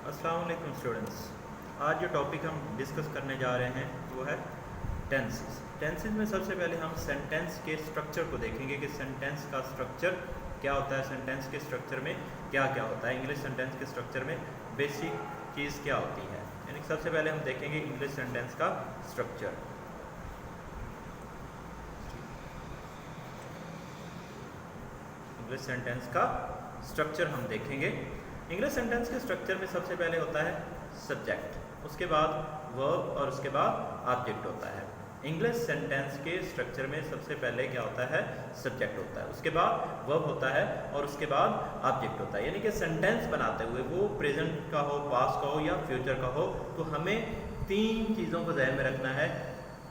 अस्सलाम वालेकुम स्टूडेंट्स। आज जो टॉपिक हम डिस्कस करने जा रहे हैं वो है टेंसेस। टेंसेस में सबसे पहले हम सेंटेंस के स्ट्रक्चर को देखेंगे कि सेंटेंस का स्ट्रक्चर क्या होता है, सेंटेंस के स्ट्रक्चर में क्या क्या होता है, इंग्लिश सेंटेंस के स्ट्रक्चर में बेसिक चीज़ क्या होती है। यानी सबसे पहले हम देखेंगे इंग्लिश सेंटेंस का स्ट्रक्चर। इंग्लिश सेंटेंस का स्ट्रक्चर हम देखेंगे। इंग्लिश सेंटेंस के स्ट्रक्चर में सबसे पहले होता है सब्जेक्ट, उसके बाद वर्ब और उसके बाद ऑब्जेक्ट होता है। इंग्लिश सेंटेंस के स्ट्रक्चर में सबसे पहले क्या होता है, सब्जेक्ट होता है, उसके बाद वर्ब होता है और उसके बाद ऑब्जेक्ट होता है। यानी कि सेंटेंस बनाते हुए वो प्रेजेंट का हो, पास्ट का हो या फ्यूचर का हो, तो हमें तीन चीज़ों को ध्यान में रखना है।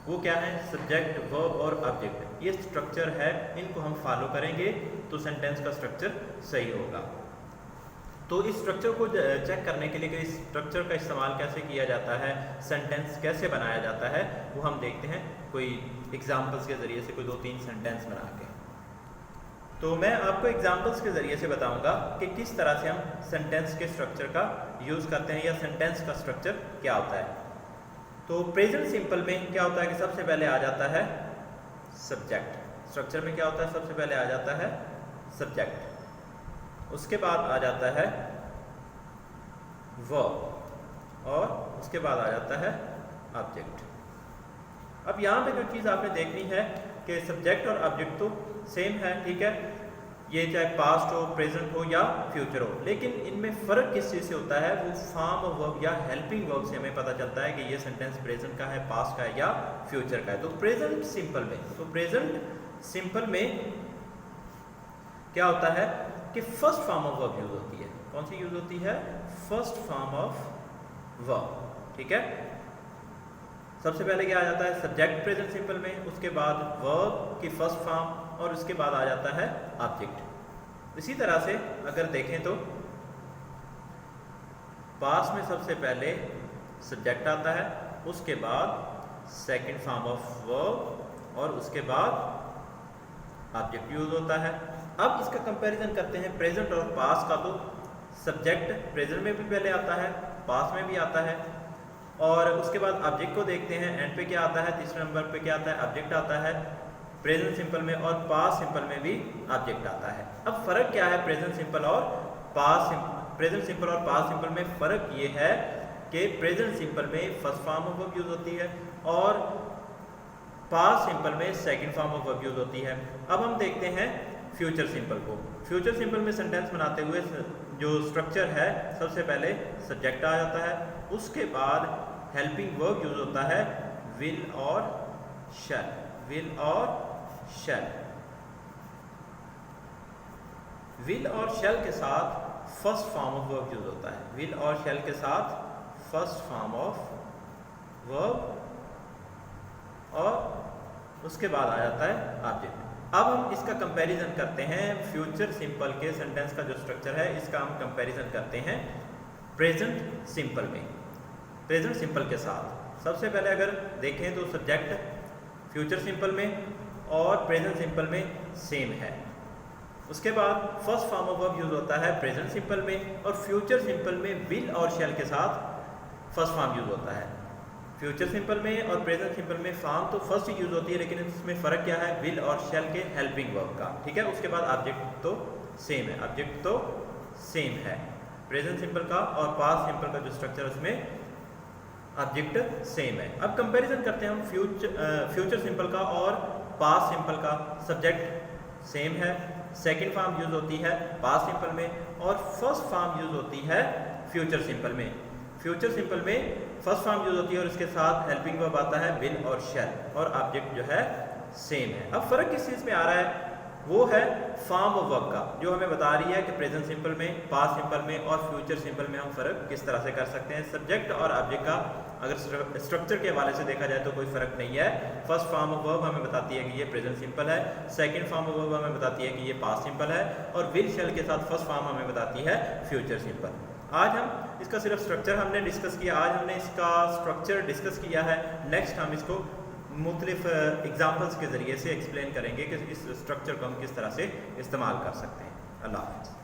वो क्या है, सब्जेक्ट, वर्ब और ऑब्जेक्ट। ये स्ट्रक्चर है, इनको हम फॉलो करेंगे तो सेंटेंस का स्ट्रक्चर सही होगा। तो इस स्ट्रक्चर को चेक करने के लिए कि इस स्ट्रक्चर का इस्तेमाल कैसे किया जाता है, सेंटेंस कैसे बनाया जाता है, वो हम देखते हैं कोई एग्जांपल्स के ज़रिए से, कोई 2-3 सेंटेंस बना के। तो मैं आपको एग्जांपल्स के ज़रिए से बताऊंगा कि किस तरह से हम सेंटेंस के स्ट्रक्चर का यूज़ करते हैं या सेंटेंस का स्ट्रक्चर क्या होता है। तो प्रेजेंट सिंपल में क्या होता है कि सबसे पहले आ जाता है सब्जेक्ट। स्ट्रक्चर में क्या होता है, सबसे पहले आ जाता है सब्जेक्ट, उसके बाद आ जाता है वर्ब और उसके बाद आ जाता है ऑब्जेक्ट। अब यहाँ पे जो चीज़ आपने देखनी है कि सब्जेक्ट और ऑब्जेक्ट तो सेम है, ठीक है, ये चाहे पास्ट हो, प्रेजेंट हो या फ्यूचर हो, लेकिन इनमें फ़र्क किस चीज़ से होता है, वो फॉर्म ऑफ वर्ब या हेल्पिंग वर्ब से हमें पता चलता है कि ये सेंटेंस प्रेजेंट का है, पास्ट का है या फ्यूचर का है। तो प्रेजेंट सिंपल में क्या होता है कि first form of verb use होती है। कौन सी यूज होती है, फर्स्ट फॉर्म ऑफ वर्ब, ठीक है। सबसे पहले क्या आ जाता है, सब्जेक्ट प्रेजेंट सिंपल में, उसके बाद वर्ब की फर्स्ट फॉर्म और उसके बाद आ जाता है ऑब्जेक्ट। इसी तरह से अगर देखें तो पास्ट में सबसे पहले सब्जेक्ट आता है, उसके बाद सेकंड फॉर्म ऑफ वर्ब और उसके बाद ऑब्जेक्ट यूज होता है। अब इसका कंपैरिजन करते हैं प्रेजेंट और पास्ट का। तो सब्जेक्ट प्रेजेंट में भी पहले आता है, पास्ट में भी आता है, और उसके बाद ऑब्जेक्ट को देखते हैं। एंड पे क्या आता है, तीसरे नंबर पे क्या आता है, ऑब्जेक्ट आता है प्रेजेंट सिंपल में, और पास्ट सिंपल में भी ऑब्जेक्ट आता है। अब फर्क क्या है प्रेजेंट सिंपल और पास्ट सिंपल में? फर्क ये है कि प्रेजेंट सिंपल में first form of verb use होती है और पास्ट सिंपल में second form of verb use होती है। अब हम देखते हैं फ्यूचर सिंपल को। फ्यूचर सिंपल में सेंटेंस बनाते हुए जो स्ट्रक्चर है, सबसे पहले सब्जेक्ट आ जाता है, उसके बाद हेल्पिंग वर्ब यूज होता है विल और शैल। विल और शैल के साथ first form of verb use होता है। विल और शैल के साथ फर्स्ट फॉर्म ऑफ वर्ब और उसके बाद आ जाता है ऑब्जेक्ट। अब हम इसका कंपैरिजन करते हैं फ्यूचर सिंपल के सेंटेंस का जो स्ट्रक्चर है, इसका हम कंपैरिजन करते हैं प्रेजेंट सिंपल में, प्रेजेंट सिंपल के साथ। सबसे पहले अगर देखें तो सब्जेक्ट फ्यूचर सिंपल में और प्रेजेंट सिंपल में सेम है। उसके बाद first form of verb use होता है प्रेजेंट सिंपल में, और फ्यूचर सिंपल में विल और शैल के साथ फर्स्ट फॉर्म यूज होता है। फ्यूचर सिंपल में और प्रेजेंट सिंपल में फॉर्म तो फर्स्ट ही यूज होती है, लेकिन इसमें फ़र्क क्या है, विल और शैल के हेल्पिंग वर्ब का, ठीक है। उसके बाद ऑब्जेक्ट तो सेम है, प्रेजेंट सिंपल का और पास्ट सिंपल का जो स्ट्रक्चर है उसमें ऑब्जेक्ट सेम है। अब कंपैरिजन करते हैं हम फ्यूचर सिंपल का और पास्ट सिंपल का। सब्जेक्ट सेम है, सेकंड फॉर्म यूज होती है पास्ट सिंपल में और फर्स्ट फॉर्म यूज होती है फ्यूचर सिंपल में। फ्यूचर सिंपल में फर्स्ट फॉर्म यूज होती है और इसके साथ हेल्पिंग वर्ब आता है विल और शैल, और ऑब्जेक्ट जो है सेम है। अब फर्क किस चीज़ में आ रहा है, वो है फॉर्म ऑफ वर्ब का, जो हमें बता रही है कि प्रेजेंट सिंपल में, पास्ट सिंपल में और फ्यूचर सिंपल में हम फ़र्क किस तरह से कर सकते हैं। सब्जेक्ट और ऑब्जेक्ट का अगर स्ट्रक्चर के हवाले से देखा जाए तो कोई फ़र्क नहीं है। फर्स्ट फॉर्म ऑफ वर्ब हमें बताती है कि ये प्रेजेंट सिंपल है, सेकंड फॉर्म ऑफ वर्ब हमें बताती है कि ये पास्ट सिंपल है, और विल शैल के साथ फर्स्ट फॉर्म हमें बताती है फ्यूचर सिंपल। आज हम इसका सिर्फ स्ट्रक्चर हमने डिस्कस किया, आज हमने इसका स्ट्रक्चर डिस्कस किया है। नेक्स्ट हम इसको मुख्तलिफ एग्जाम्पल्स के ज़रिए से एक्सप्लेन करेंगे कि इस स्ट्रक्चर को हम किस तरह से इस्तेमाल कर सकते हैं। अल्लाह हाफ़िज़।